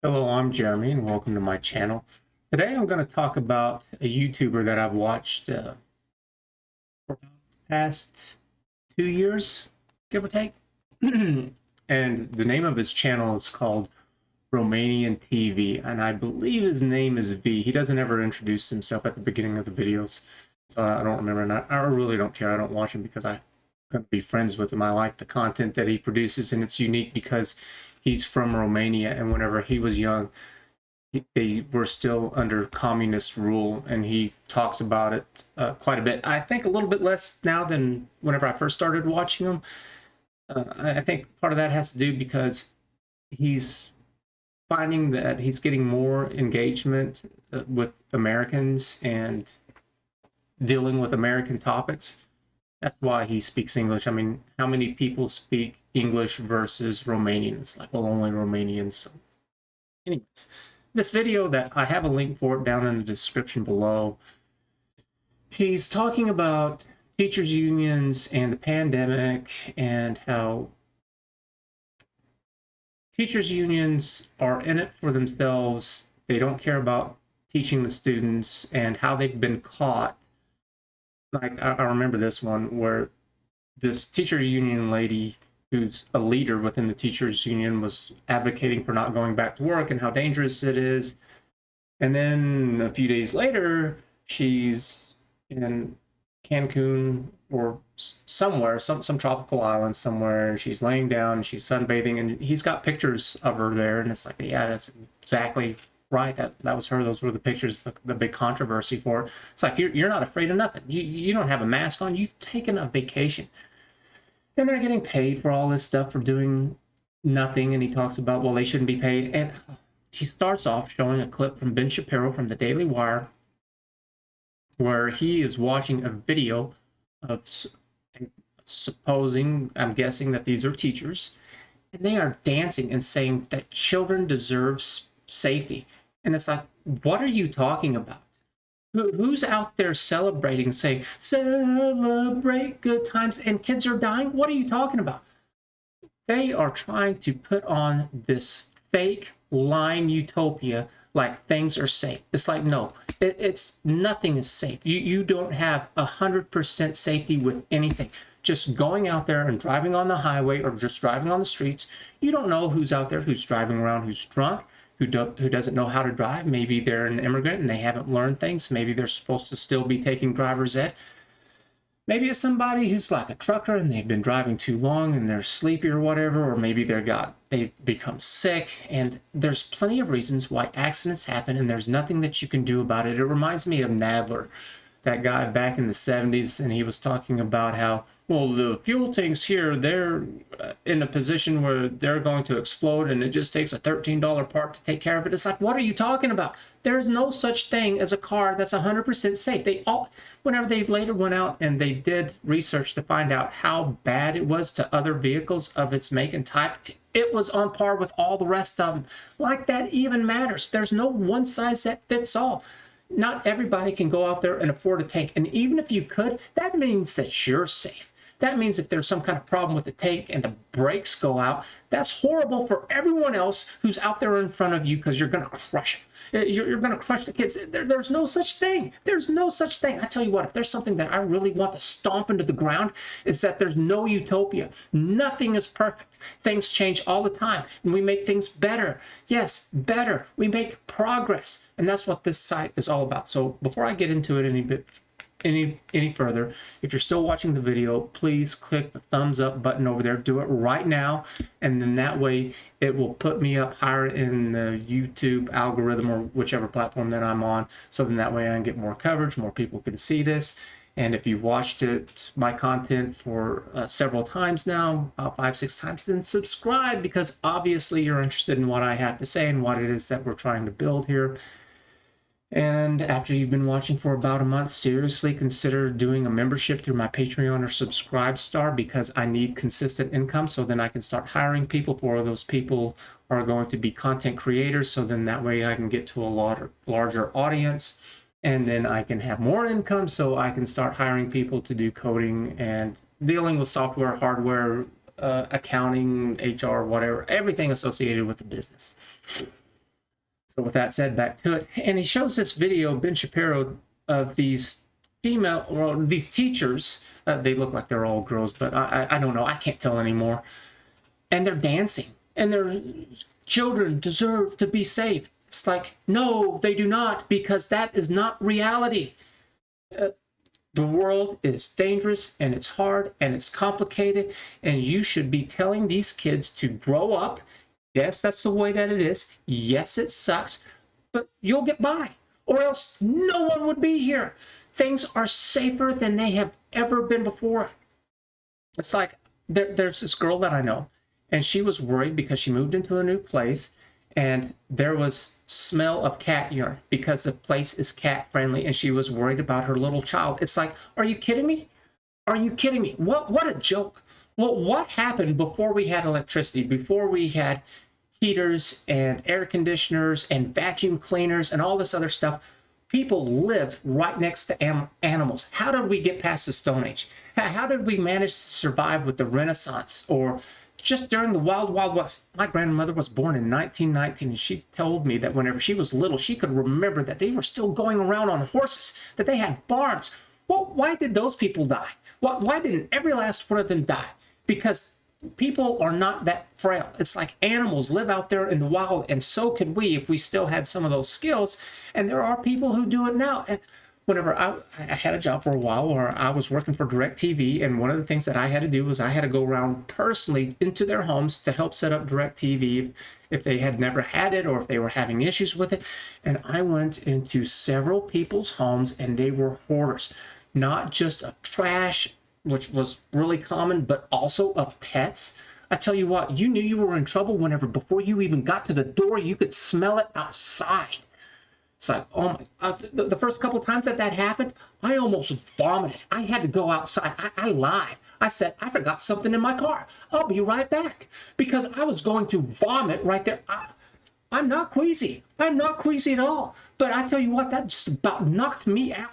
Hello, I'm Jeremy and welcome to my channel. Today I'm going to talk about a YouTuber that I've watched for the past 2 years, give or take. And the name of his channel is called Romanian TVee, and I believe his name is V. He doesn't ever introduce himself at the beginning of the videos, so I don't remember. And I really don't care. I don't watch him because I'm going to be friends with him. I like the content that he produces, and it's unique because he's from Romania, and whenever he was young, they were still under communist rule, and he talks about it quite a bit. I think a little bit less now than whenever I first started watching him. I think part of that has to do because he's finding that he's getting more engagement with Americans and dealing with American topics. That's why he speaks English. I mean, how many people speak English versus Romanian? It's like, well, only Romanians. So anyways, this video that I have a link for it down in the description below. He's talking about teachers unions and the pandemic and how teachers unions are in it for themselves. They don't care about teaching the students and how they've been caught. Like I remember this one where this teacher union lady who's a leader within the teachers union was advocating for not going back to work and how dangerous it is. And then a few days later, she's in Cancun or somewhere, some tropical island somewhere, and she's laying down and she's sunbathing, and he's got pictures of her there, and it's like, yeah, that's exactly right. That was her. Those were the pictures, the big controversy for it. It's like you're not afraid of nothing. You don't have a mask on. You've taken a vacation, and they're getting paid for all this stuff for doing nothing. And he talks about, well, they shouldn't be paid. And he starts off showing a clip from Ben Shapiro from the Daily Wire where he is watching a video of supposing, I'm guessing that these are teachers, and they are dancing and saying that children deserve safety. And it's like, what are you talking about? Who's out there celebrating, saying, celebrate good times, and kids are dying? What are you talking about? They are trying to put on this fake lying utopia like things are safe. It's like, no, it's nothing is safe. You don't have 100% safety with anything. Just going out there and driving on the highway or just driving on the streets, you don't know who's out there, who's driving around, who's drunk, who doesn't know how to drive. Maybe they're an immigrant and they haven't learned things. Maybe they're supposed to still be taking driver's ed. Maybe it's somebody who's like a trucker and they've been driving too long and they're sleepy or whatever, or maybe they've become sick. And there's plenty of reasons why accidents happen, and there's nothing that you can do about it. It reminds me of Nadler, that guy back in the 70s, and he was talking about how, well, the fuel tanks here, they're in a position where they're going to explode, and it just takes a $13 part to take care of it. It's like, what are you talking about? There's no such thing as a car that's 100% safe. Whenever they later went out and they did research to find out how bad it was to other vehicles of its make and type, it was on par with all the rest of them. Like that even matters. There's no one size that fits all. Not everybody can go out there and afford a tank. And even if you could, that means that you're safe. That means if there's some kind of problem with the tank and the brakes go out, that's horrible for everyone else who's out there in front of you, because you're going to crush them. You're going to crush the kids. There's no such thing. There's no such thing. I tell you what, if there's something that I really want to stomp into the ground, it's that there's no utopia. Nothing is perfect. Things change all the time, and we make things better. Yes, better. We make progress, and that's what this site is all about. So before I get into it any further, if you're still watching the video, please click the thumbs up button over there. Do it right now, and then that way it will put me up higher in the YouTube algorithm or whichever platform that I'm on, so then that way I can get more coverage, more people can see this. And if you've watched my content for several times now, about 5-6 times, then subscribe, because obviously you're interested in what I have to say and what it is that we're trying to build here. And after you've been watching for about a month, seriously consider doing a membership through my Patreon or Subscribestar, because I need consistent income, so then I can start hiring people. For those people are going to be content creators, so then that way I can get to a larger audience, and then I can have more income, so I can start hiring people to do coding and dealing with software, hardware, accounting, HR, whatever, everything associated with the business. So with that said, back to it. And he shows this video, Ben Shapiro, of these female, or these teachers. They look like they're all girls, but I don't know. I can't tell anymore. And they're dancing. And their children deserve to be safe. It's like, no, they do not, because that is not reality. The world is dangerous, and it's hard, and it's complicated, and you should be telling these kids to grow up. Yes, that's the way that it is. Yes, it sucks, but you'll get by, or else no one would be here. Things are safer than they have ever been before. It's like there's this girl that I know, and she was worried because she moved into a new place, and there was smell of cat urine because the place is cat friendly, and she was worried about her little child. It's like, are you kidding me? Are you kidding me? What a joke. Well, what happened before we had electricity, before we had heaters and air conditioners and vacuum cleaners and all this other stuff? People lived right next to animals. How did we get past the Stone Age? How did we manage to survive with the Renaissance, or just during the Wild Wild West? My grandmother was born in 1919, and she told me that whenever she was little, she could remember that they were still going around on horses, that they had barns. Well, why did those people die? Why didn't every last one of them die? Because people are not that frail. It's like animals live out there in the wild, and so could we if we still had some of those skills. And there are people who do it now. And whenever I had a job for a while where I was working for DirecTV, and one of the things that I had to do was I had to go around personally into their homes to help set up DirecTV if they had never had it or if they were having issues with it. And I went into several people's homes, and they were hoarders, not just of trash, which was really common, but also of pets. I tell you what, you knew you were in trouble whenever, before you even got to the door, you could smell it outside. It's like, oh my, the first couple of times that happened, I almost vomited. I had to go outside. I lied. I said, I forgot something in my car. I'll be right back. Because I was going to vomit right there. I'm not queasy. I'm not queasy at all. But I tell you what, that just about knocked me out.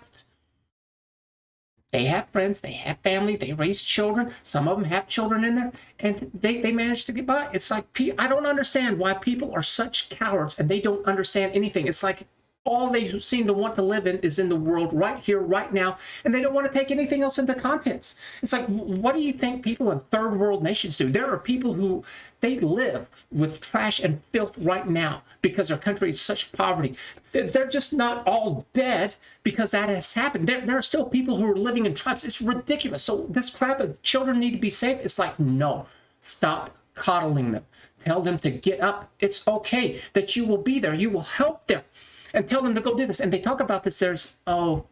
They have friends, they have family, they raise children. Some of them have children in there, and they manage to get by. It's like, I don't understand why people are such cowards and they don't understand anything. It's like all they seem to want to live in is in the world right here, right now, and they don't want to take anything else into contents. It's like, what do you think people in third world nations do? There are people who, they live with trash and filth right now because their country is such poverty. They're just not all dead because that has happened. There are still people who are living in tribes. It's ridiculous. So this crap of children need to be safe, it's like, no, stop coddling them. Tell them to get up. It's okay that you will be there. You will help them. And tell them to go do this. And they talk about this. There's, Jonathan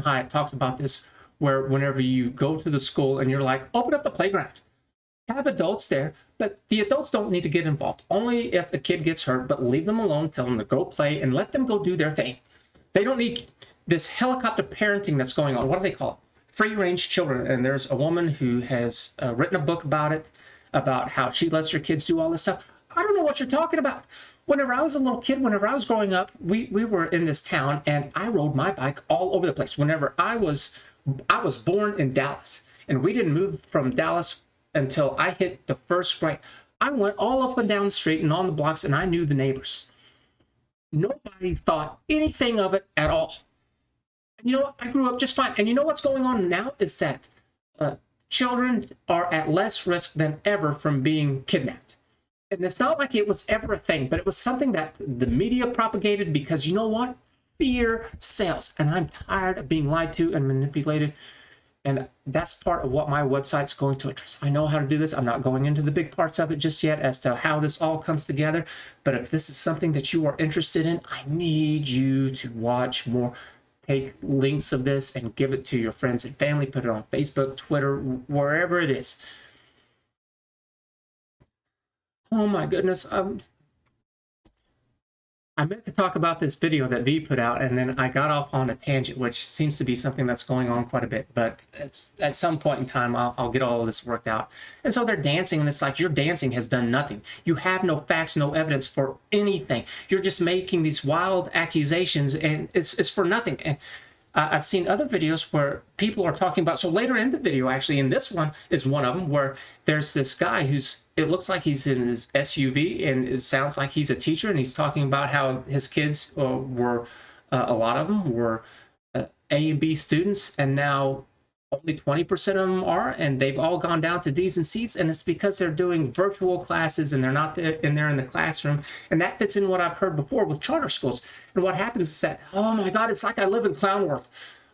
Haidt talks about this, where whenever you go to the school and you're like, open up the playground. Have adults there, but the adults don't need to get involved. Only if a kid gets hurt, but leave them alone, tell them to go play, and let them go do their thing. They don't need this helicopter parenting that's going on. What do they call it? Free-range children. And there's a woman who has written a book about it, about how she lets her kids do all this stuff. I don't know what you're talking about. Whenever I was a little kid, whenever I was growing up, we were in this town, and I rode my bike all over the place. Whenever I was born in Dallas, and we didn't move from Dallas until I hit the first grade. I went all up and down the street and on the blocks, and I knew the neighbors. Nobody thought anything of it at all. And you know what? I grew up just fine. And you know what's going on now is that children are at less risk than ever from being kidnapped. And it's not like it was ever a thing, but it was something that the media propagated because, you know what? Fear sells. And I'm tired of being lied to and manipulated. And that's part of what my website's going to address. I know how to do this. I'm not going into the big parts of it just yet as to how this all comes together. But if this is something that you are interested in, I need you to watch more. Take links of this and give it to your friends and family. Put it on Facebook, Twitter, wherever it is. Oh my goodness. I meant to talk about this video that V put out, and then I got off on a tangent, which seems to be something that's going on quite a bit. But at some point in time, I'll get all of this worked out. And so they're dancing, and it's like, your dancing has done nothing. You have no facts, no evidence for anything. You're just making these wild accusations, and it's for nothing. And I've seen other videos where people are talking about, so later in the video, actually in this one is one of them, where there's this guy it looks like he's in his SUV, and it sounds like he's a teacher, and he's talking about how his kids were, a lot of them were A and B students, and now only 20% of them are, and they've all gone down to D's and C's, and it's because they're doing virtual classes and they're not there, and they're in the classroom. And that fits in what I've heard before with charter schools. And what happens is that, oh my God, it's like I live in clown world.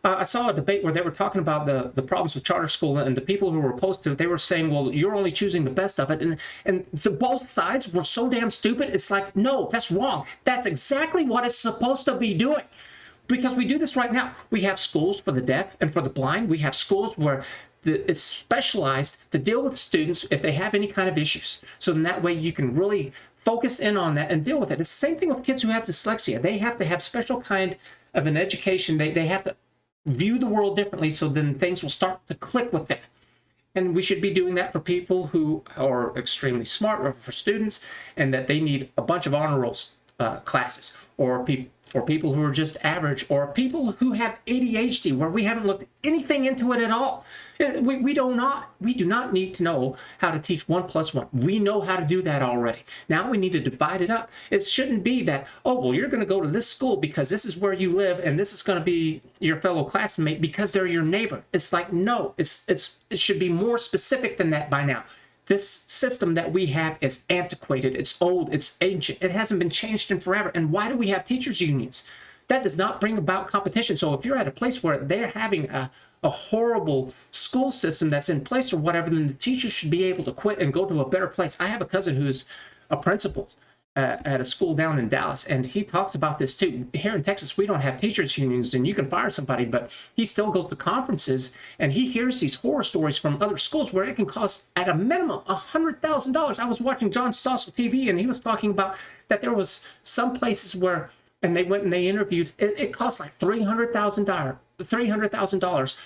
I saw a debate where they were talking about the problems with charter school, and the people who were opposed to it, they were saying, well, you're only choosing the best of it. And both sides were so damn stupid. It's like, no, that's wrong. That's exactly what it's supposed to be doing. Because we do this right now. We have schools for the deaf and for the blind. We have schools where it's specialized to deal with students if they have any kind of issues. So in that way, you can really focus in on that and deal with it. It's the same thing with kids who have dyslexia. They have to have special kind of an education. They have to view the world differently, so then things will start to click with them. And we should be doing that for people who are extremely smart, or for students, and that they need a bunch of honor roll classes, or for people who are just average, or people who have ADHD, where we haven't looked anything into it at all. We do not need to know how to teach 1 + 1. We know how to do that already. Now we need to divide it up. It shouldn't be that, oh, well, you're going to go to this school because this is where you live, and this is going to be your fellow classmate because they're your neighbor. It's like, no, it should be more specific than that by now. This system that we have is antiquated, it's old, it's ancient, it hasn't been changed in forever. And why do we have teachers unions? That does not bring about competition. So if you're at a place where they're having a horrible school system that's in place or whatever, then the teachers should be able to quit and go to a better place. I have a cousin who's a principal at a school down in Dallas, and he talks about this too. Here in Texas, we don't have teachers unions, and you can fire somebody, but he still goes to conferences, and he hears these horror stories from other schools where it can cost at a minimum $100,000. I was watching John Stossel TV, and he was talking about that there was some places where, and they went and they interviewed, it costs like $300,000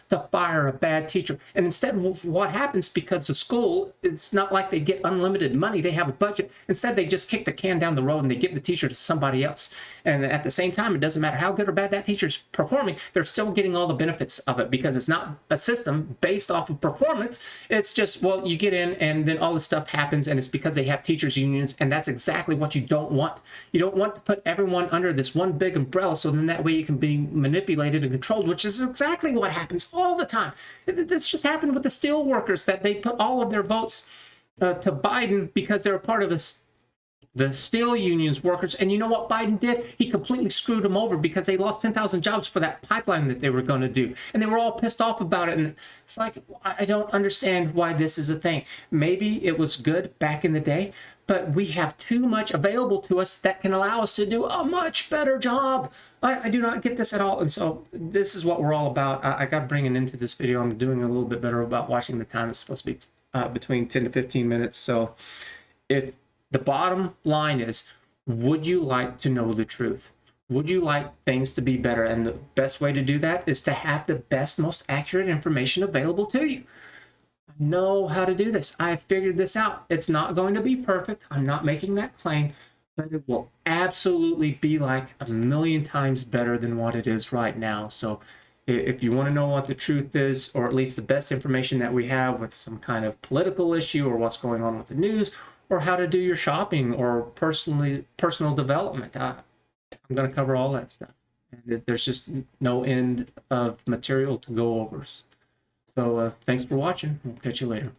to fire a bad teacher. And instead, what happens, because the school, it's not like they get unlimited money, they have a budget. Instead, they just kick the can down the road and they give the teacher to somebody else. And at the same time, it doesn't matter how good or bad that teacher's performing, they're still getting all the benefits of it, because it's not a system based off of performance. It's just, well, you get in and then all this stuff happens, and it's because they have teachers unions, and that's exactly what you don't want. You don't want to put everyone under this one big umbrella, so then that way you can be manipulated and controlled, which is exactly what happens all the time. This just happened with the steel workers, that they put all of their votes to Biden because they're a part of the steel unions workers. And you know what Biden did? He completely screwed them over, because they lost 10,000 jobs for that pipeline that they were going to do. And they were all pissed off about it. And it's like, I don't understand why this is a thing. Maybe it was good back in the day, but we have too much available to us that can allow us to do a much better job. I do not get this at all. And so this is what we're all about. I got bringing into this video. I'm doing a little bit better about watching the time. It's supposed to be between 10 to 15 minutes. So if the bottom line is, would you like to know the truth? Would you like things to be better? And the best way to do that is to have the best, most accurate information available to you. Know how to do this. I figured this out. It's not going to be perfect. I'm not making that claim, but it will absolutely be like a million times better than what it is right now. So if you want to know what the truth is, or at least the best information that we have with some kind of political issue, or what's going on with the news, or how to do your shopping, or personal development, I'm going to cover all that stuff. And there's just no end of material to go over. So thanks for watching. We'll catch you later.